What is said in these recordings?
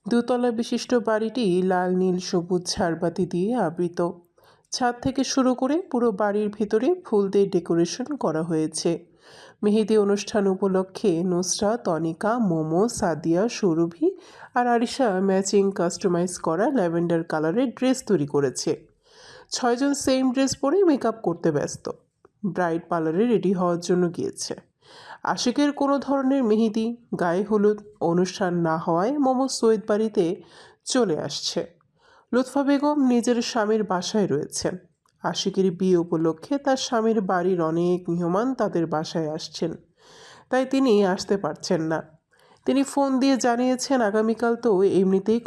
দোতলা বিশিষ্ট বাড়িটি লাল নীল সবুজ ঝাড়বাতি দিয়ে আবৃত। ছাদ থেকে শুরু করে পুরো বাড়ির ভিতরে ফুল দিয়ে ডেকোরেশন করা হয়েছে। মেহেদি অনুষ্ঠান উপলক্ষে নুসরাত, তনিকা, মোমো, সাদিয়া, সৌরভী আর আরিশা ম্যাচিং কাস্টমাইজ করা ল্যাভেন্ডার কালারের ড্রেস তৈরি করেছে। 6জন সেম ড্রেস পরে মেকআপ করতে ব্যস্ত। ব্রাইড পার্লারে রেডি হওয়ার জন্য গিয়েছে। আশিকের কোনো ধরনের মেহেদি, গায়ে হলুদ অনুষ্ঠান না হওয়ায় মোমো সৈয়দ বাড়িতে চলে আসছে। লুৎফা বেগম নিজের স্বামীর বাসায় রয়েছেন। আশিকের বিয়ে উপলক্ষে তার স্বামীর বাড়ির অনেক মেহমান তাদের বাসায় আসছেন, তাই তিনি আসতে পারছেন না। তিনি ফোন দিয়ে জানিয়েছেন আগামীকাল তো এমনিতেই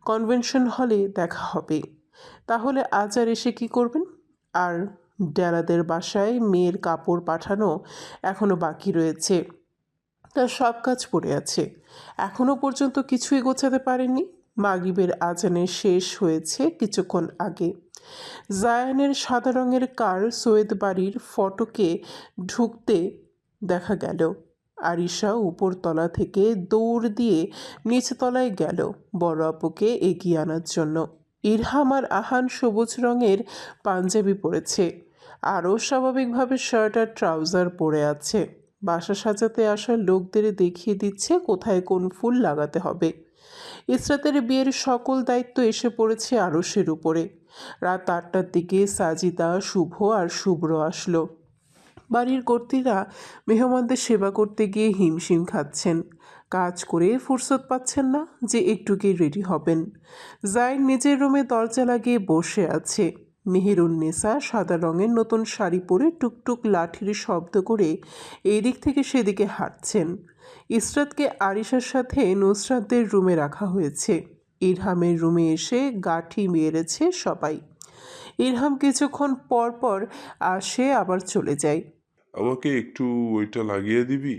কনভেনশন হলে দেখা হবে। তাহলে আজ আর এসে কী করবেন? আর ডেরাদের বাসায় মেয়ের কাপড় পাঠানো এখনও বাকি রয়েছে। তার সব কাজ পড়ে আছে, এখনও পর্যন্ত কিছুই গোছাতে পারেননি। মাগরিবের আজানে শেষ হয়েছে কিছুক্ষণ আগে। জায়ানের সাদা রঙের কার সৈয়দ বাড়ির ফটকে ঢুকতে দেখা গেল। আরিশা উপরতলা থেকে দৌড় দিয়ে নিচতলায় গেল বড় আপুকে এগিয়ে আনার জন্য। ইরহাম আর আহান সবুজ রঙের পাঞ্জাবি পরেছে, আরও স্বাভাবিকভাবে শার্ট আর ট্রাউজার পরে আছে। বাসা সাজাতে আসা লোকদের দেখিয়ে দিচ্ছে কোথায় কোন ফুল লাগাতে হবে। ইসরাতের বিয়ের সকল দায়িত্ব এসে পড়েছে আরশের উপরে। রাত 8টার দিকে সাজিদা, শুভ আর শুভ্র আসলো। বাড়ির কর্ত্রীরা মেহমানদের সেবা করতে গিয়ে হিমশিম খাচ্ছেন। কাজ করে ফুরসত পাচ্ছেন না যে একটুকেই রেডি হবেন। জাইন নিজের রুমে দরজা লাগিয়ে বসে আছে। মেহেরুন্নেসা সাদা রঙের নতুন শাড়ি পরে টুকটুক লাঠির শব্দ করে এদিক থেকে সেদিকে হাঁটছেন। ইসরাতকে আরিশার সাথে নুসরাতদের রুমে রাখা হয়েছে। ইরহামের রুমে এসে গাঁঠি মেরেছে সবাই। ইরহাম কিছুক্ষণ পর পর আসে আবার চলে যায়। আমাকে একটু ওইটা লাগিয়ে দিবি?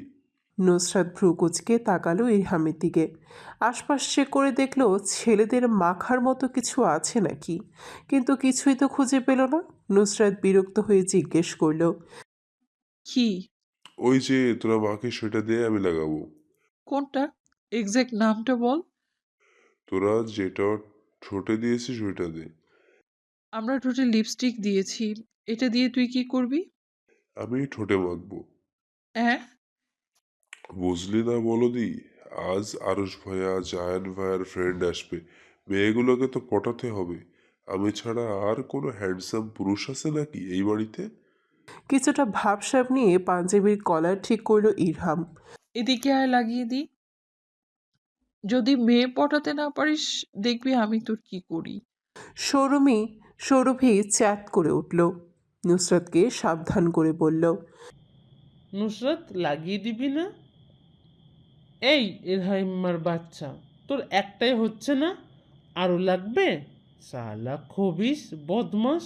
নুসরাত ভ্রু কুঁচকে তাকালো ইরহামের দিকে। আশপাশ চেক করে দেখলো ছেলেদের মাখার মতো কিছু আছে নাকি, কিন্তু কিছুই তো খুঁজে পেল না। নুসরাত বিরক্ত হয়ে জিজ্ঞেস করলো, কি? ওই যে তোরা মাকে সেটা দিয়ে আমি লাগাবো। কোনটা? এক্সাক্ট নামটা বল। তোরা যেটা ঠোঁটে দিয়েছিস ওইটা দে। আমরা ঠোঁটে লিপস্টিক দিয়েছি, এটা দিয়ে তুই কি করবি? আমি ঠোঁটে মাখবো। হ্যাঁ? বুঝলি না বলদি, আজ আরুষ ভাইয়া, জায়ান ভাইয়ার ফ্রেন্ড আসবে। মেয়েগুলোকে তো পটাতে হবে। আমি ছাড়া আর কোনো হ্যান্ডসাম পুরুষ আছে নাকি এই বাড়িতে? কিছুটা ভাবসাব নিয়ে পাঞ্জাবির কলার ঠিক করলো ইরহাম। এদিকে আয়, লাগিয়ে দিই। যদি মেয়ে পটাতে না পারিস, দেখবি আমি তোর কি করি। সৌরভী চ্যাট করে উঠল। নুসরাতকে সাবধান করে বলল, নুসরাত, লাগিয়ে দিবি না? এই এলহাইমার বাচ্চা, তোর একটাই হচ্ছে না, আরও লাগবে? সালা খবিস বদমাস,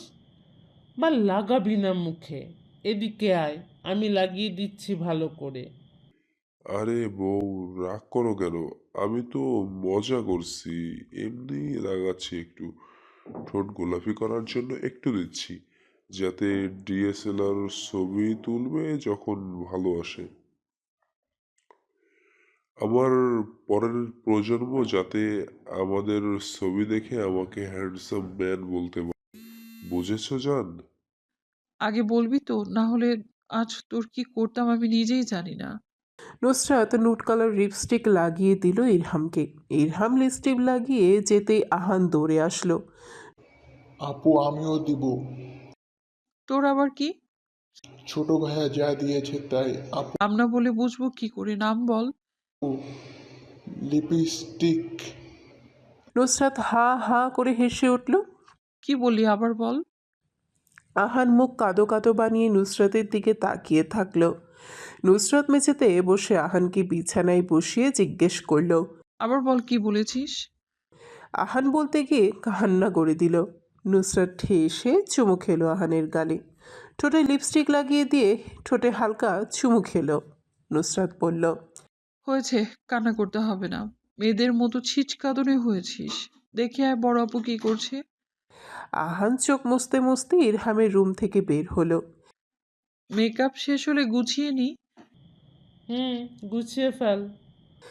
বা লাগাবি না মুখে। এদিকে আয়, আমি লাগিয়ে দিচ্ছি ভালো করে। আরে বউ, রাগ করো কেন? আমি তো মজা করছি, এমনি লাগাচ্ছি একটু। ঠোঁট গোলাপি করার জন্য একটু দিচ্ছি, যাতে ডিএসএলআর ছবি তুলবে যখন ভালো আসে। আমার পরের প্রজন্ম যাতে আমাদের ছবি দেখে আমাকে হ্যান্ডসাম ম্যান বলতে পারে। বুঝেছো জান? আগে বলবি তো, না হলে আজ তোর কি করতাম আমি নিজেই জানি না। নুসরাত নুট কালার লিপস্টিক লাগিয়ে দিল ইরহামকে। ইরহাম লিপস্টিক লাগিয়ে যেতেই আহান দৌড়ে আসলো। আপু, আমিও দিব। তোর আবার কি? ছোট ভাইয়া যা দিয়েছে তাই। আপু, নাম না বলে বুঝবো কি করে? নাম বল। লিপস্টিক। নুসরাত হা হা করে হেসে উঠল। কি বলি আবার বল। আহান মুখ কাদো কাদো বানিয়ে নুসরাতের দিকে তাকিয়ে থাকলো। নুসরাত মেঝেতে বসে আহানকে বিছানায় বসিয়ে জিজ্ঞেস করলো, আবার বল, কি বলেছিস? আহান বলতে গিয়ে কান্না করে দিল। নুসরাত ঠেসে চুমু খেলো আহানের গালে। ঠোঁটে লিপস্টিক লাগিয়ে দিয়ে ঠোঁটে হালকা চুমু খেলো। নুসরাত বলল, হয়েছে, কান্না করতে হবে না। মেয়েদের মতো ছিচকাদনে হয়েছিস। দেখে আয় বড় আপু কি করছে। আহান চোখ মুছতে মুছতে ইরহামের রুম থেকে বের হলো। মেকআপ শেষ হলে গুছিয়ে নি। গুছিয়ে ফেল,